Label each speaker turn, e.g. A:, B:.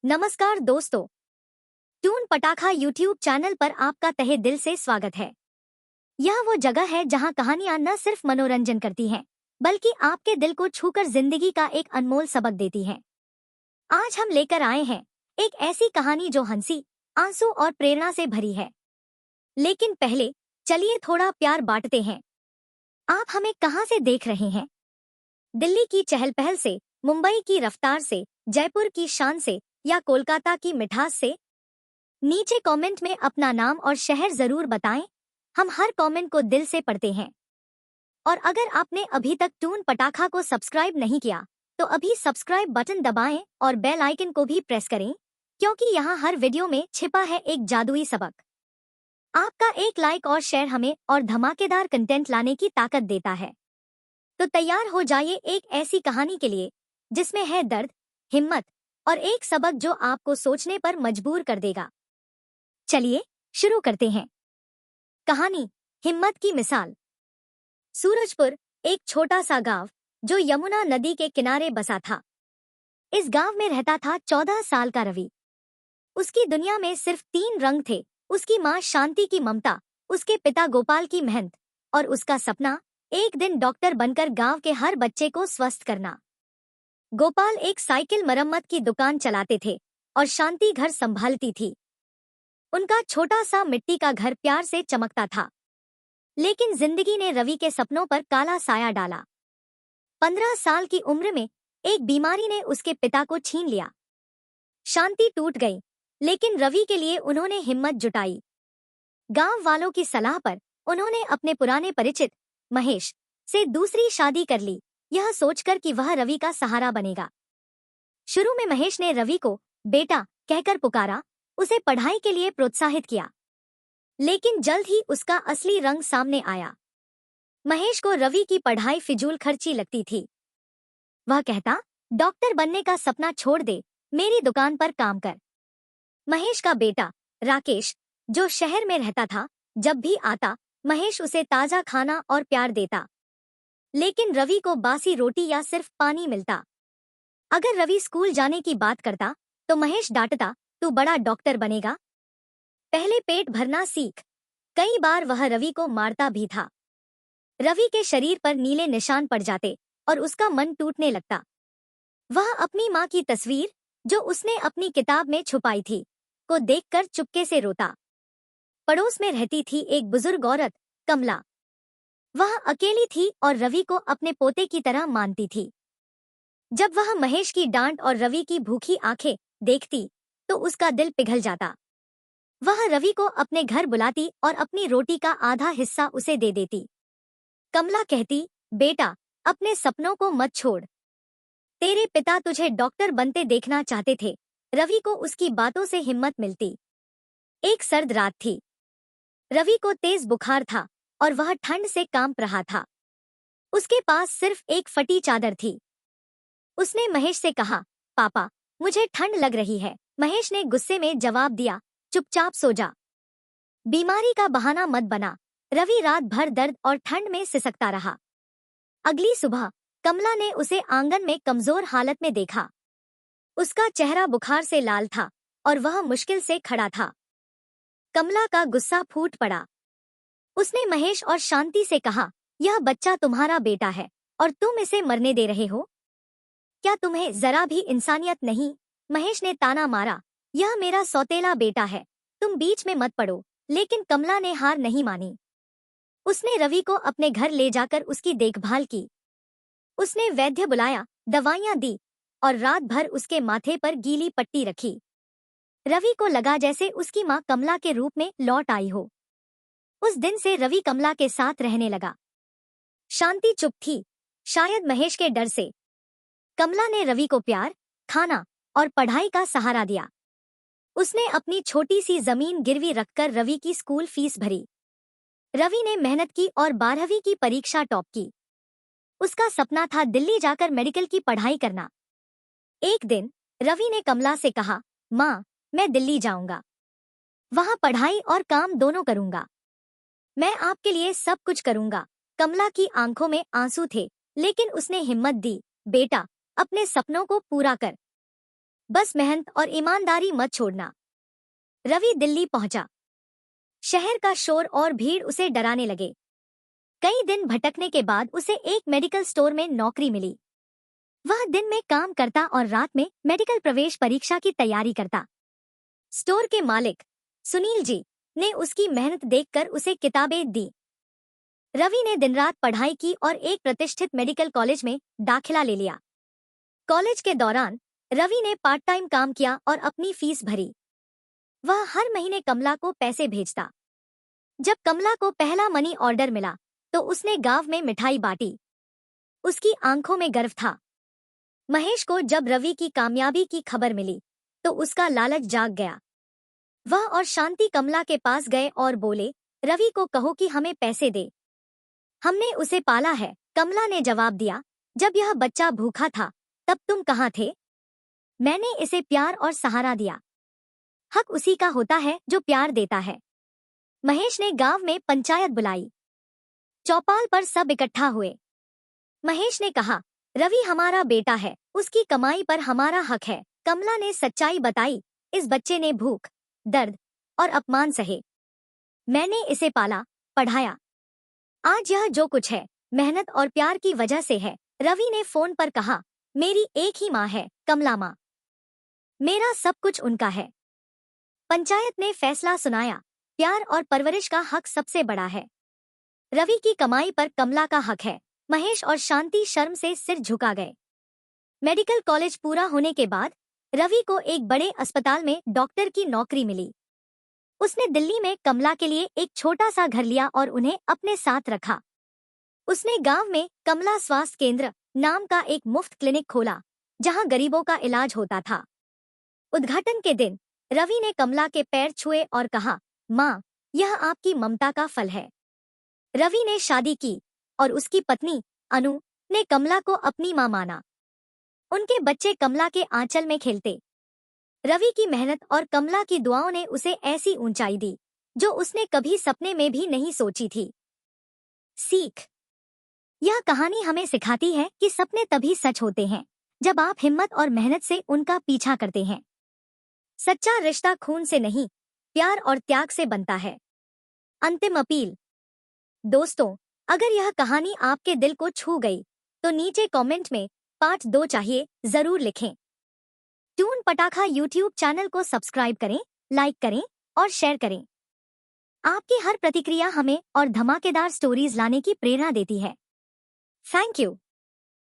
A: नमस्कार दोस्तों, टून पटाखा यूट्यूब चैनल पर आपका तहे दिल से स्वागत है। यह वो जगह है जहां कहानियां न सिर्फ मनोरंजन करती हैं, बल्कि आपके दिल को छूकर जिंदगी का एक अनमोल सबक देती हैं। आज हम लेकर आए हैं एक ऐसी कहानी जो हंसी, आंसू और प्रेरणा से भरी है। लेकिन पहले चलिए थोड़ा प्यार बांटते हैं। आप हमें कहां से देख रहे हैं? दिल्ली की चहल पहल से, मुंबई की रफ्तार से, जयपुर की शान से या कोलकाता की मिठास से? नीचे कमेंट में अपना नाम और शहर जरूर बताएं। हम हर कमेंट को दिल से पढ़ते हैं। और अगर आपने अभी तक टून पटाखा को सब्सक्राइब नहीं किया, तो अभी सब्सक्राइब बटन दबाएं और बेल आइकन को भी प्रेस करें, क्योंकि यहाँ हर वीडियो में छिपा है एक जादुई सबक। आपका एक लाइक और शेयर हमें और धमाकेदार कंटेंट लाने की ताकत देता है। तो तैयार हो जाइए एक ऐसी कहानी के लिए जिसमें है दर्द, हिम्मत और एक सबक जो आपको सोचने पर मजबूर कर देगा। चलिए शुरू करते हैं। कहानी हिम्मत की मिसाल। सूरजपुर एक छोटा सा गांव जो यमुना नदी के किनारे बसा था। इस गांव में रहता था 14 साल का रवि। उसकी दुनिया में सिर्फ 3 रंग थे, उसकी माँ शांति की ममता, उसके पिता गोपाल की मेहनत और उसका सपना एक दिन डॉक्टर बनकर गांव के हर बच्चे को स्वस्थ करना। गोपाल एक साइकिल मरम्मत की दुकान चलाते थे और शांति घर संभालती थी। उनका छोटा सा मिट्टी का घर प्यार से चमकता था। लेकिन जिंदगी ने रवि के सपनों पर काला साया डाला। 15 साल की उम्र में एक बीमारी ने उसके पिता को छीन लिया। शांति टूट गई, लेकिन रवि के लिए उन्होंने हिम्मत जुटाई। गांव वालों की सलाह पर उन्होंने अपने पुराने परिचित महेश से दूसरी शादी कर ली, यह सोचकर कि वह रवि का सहारा बनेगा। शुरू में महेश ने रवि को बेटा कहकर पुकारा, उसे पढ़ाई के लिए प्रोत्साहित किया। लेकिन जल्द ही उसका असली रंग सामने आया। महेश को रवि की पढ़ाई फिजूल खर्ची लगती थी। वह कहता, डॉक्टर बनने का सपना छोड़ दे, मेरी दुकान पर काम कर। महेश का बेटा राकेश, जो शहर में रहता था, जब भी आता महेश उसे ताजा खाना और प्यार देता। लेकिन रवि को बासी रोटी या सिर्फ पानी मिलता। अगर रवि स्कूल जाने की बात करता तो महेश डांटता, तू बड़ा डॉक्टर बनेगा, पहले पेट भरना सीख। कई बार वह रवि को मारता भी था। रवि के शरीर पर नीले निशान पड़ जाते और उसका मन टूटने लगता। वह अपनी माँ की तस्वीर, जो उसने अपनी किताब में छुपाई थी, को देखकर चुपके से रोता। पड़ोस में रहती थी एक बुजुर्ग औरत, कमला। वह अकेली थी और रवि को अपने पोते की तरह मानती थी। जब वह महेश की डांट और रवि की भूखी आंखें देखती तो उसका दिल पिघल जाता। वह रवि को अपने घर बुलाती और अपनी रोटी का आधा हिस्सा उसे दे देती। कमला कहती, बेटा अपने सपनों को मत छोड़, तेरे पिता तुझे डॉक्टर बनते देखना चाहते थे। रवि को उसकी बातों से हिम्मत मिलती। एक सर्द रात थी। रवि को तेज बुखार था और वह ठंड से कांप रहा था। उसके पास सिर्फ एक फटी चादर थी। उसने महेश से कहा, पापा मुझे ठंड लग रही है। महेश ने गुस्से में जवाब दिया, चुपचाप सो जा, बीमारी का बहाना मत बना। रवि रात भर दर्द और ठंड में सिसकता रहा। अगली सुबह कमला ने उसे आंगन में कमजोर हालत में देखा। उसका चेहरा बुखार से लाल था और वह मुश्किल से खड़ा था। कमला का गुस्सा फूट पड़ा। उसने महेश और शांति से कहा, यह बच्चा तुम्हारा बेटा है और तुम इसे मरने दे रहे हो? क्या तुम्हें जरा भी इंसानियत नहीं? महेश ने ताना मारा, यह मेरा सौतेला बेटा है, तुम बीच में मत पड़ो। लेकिन कमला ने हार नहीं मानी। उसने रवि को अपने घर ले जाकर उसकी देखभाल की। उसने वैद्य बुलाया, दवाइयां दी और रात भर उसके माथे पर गीली पट्टी रखी। रवि को लगा जैसे उसकी माँ कमला के रूप में लौट आई हो। उस दिन से रवि कमला के साथ रहने लगा। शांति चुप थी, शायद महेश के डर से। कमला ने रवि को प्यार, खाना और पढ़ाई का सहारा दिया। उसने अपनी छोटी सी जमीन गिरवी रखकर रवि की स्कूल फीस भरी। रवि ने मेहनत की और 12वीं की परीक्षा टॉप की। उसका सपना था दिल्ली जाकर मेडिकल की पढ़ाई करना। एक दिन रवि ने कमला से कहा, माँ मैं दिल्ली जाऊंगा, वहां पढ़ाई और काम दोनों करूंगा, मैं आपके लिए सब कुछ करूंगा। कमला की आंखों में आंसू थे, लेकिन उसने हिम्मत दी, बेटा अपने सपनों को पूरा कर। बस मेहनत और ईमानदारी मत छोड़ना। रवि दिल्ली पहुंचा। शहर का शोर और भीड़ उसे डराने लगे। कई दिन भटकने के बाद उसे एक मेडिकल स्टोर में नौकरी मिली। वह दिन में काम करता और रात में मेडिकल प्रवेश परीक्षा की तैयारी करता। स्टोर के मालिक सुनील जी ने उसकी मेहनत देखकर उसे किताबें दी। रवि ने दिन रात पढ़ाई की और एक प्रतिष्ठित मेडिकल कॉलेज में दाखिला ले लिया। कॉलेज के दौरान रवि ने पार्ट टाइम काम किया और अपनी फीस भरी। वह हर महीने कमला को पैसे भेजता। जब कमला को पहला मनी ऑर्डर मिला तो उसने गांव में मिठाई बांटी। उसकी आंखों में गर्व था। महेश को जब रवि की कामयाबी की खबर मिली तो उसका लालच जाग गया। वह और शांति कमला के पास गए और बोले, रवि को कहो कि हमें पैसे दे, हमने उसे पाला है। कमला ने जवाब दिया, जब यह बच्चा भूखा था तब तुम कहाँ थे? मैंने इसे प्यार और सहारा दिया। हक उसी का होता है जो प्यार देता है। महेश ने गांव में पंचायत बुलाई। चौपाल पर सब इकट्ठा हुए। महेश ने कहा, रवि हमारा बेटा है, उसकी कमाई पर हमारा हक है। कमला ने सच्चाई बताई, इस बच्चे ने भूख, दर्द और अपमान सहे। मैंने इसे पाला, पढ़ाया। आज यह जो कुछ है मेहनत और प्यार की वजह से है। रवि ने फोन पर कहा, मेरी एक ही माँ है, कमला माँ। मेरा सब कुछ उनका है। पंचायत ने फैसला सुनाया, प्यार और परवरिश का हक सबसे बड़ा है। रवि की कमाई पर कमला का हक है। महेश और शांति शर्म से सिर झुका गए। मेडिकल कॉलेज पूरा होने के बाद रवि को एक बड़े अस्पताल में डॉक्टर की नौकरी मिली। उसने दिल्ली में कमला के लिए एक छोटा सा घर लिया और उन्हें अपने साथ रखा। उसने गांव में कमला स्वास्थ्य केंद्र नाम का एक मुफ्त क्लिनिक खोला, जहां गरीबों का इलाज होता था। उद्घाटन के दिन रवि ने कमला के पैर छुए और कहा, माँ, यह आपकी ममता का फल है। रवि ने शादी की और उसकी पत्नी अनु ने कमला को अपनी मां माना। उनके बच्चे कमला के आंचल में खेलते। रवि की मेहनत और कमला की दुआओं ने उसे ऐसी ऊंचाई दी जो उसने कभी सपने में भी नहीं सोची थी। सीख, यह कहानी हमें सिखाती है कि सपने तभी सच होते हैं जब आप हिम्मत और मेहनत से उनका पीछा करते हैं। सच्चा रिश्ता खून से नहीं, प्यार और त्याग से बनता है। अंतिम अपील, दोस्तों, अगर यह कहानी आपके दिल को छू गई तो नीचे कमेंट में पार्ट 2 चाहिए जरूर लिखें। टून पटाखा यूट्यूब चैनल को सब्सक्राइब करें, लाइक करें और शेयर करें। आपकी हर प्रतिक्रिया हमें और धमाकेदार स्टोरीज लाने की प्रेरणा देती है। Thank you.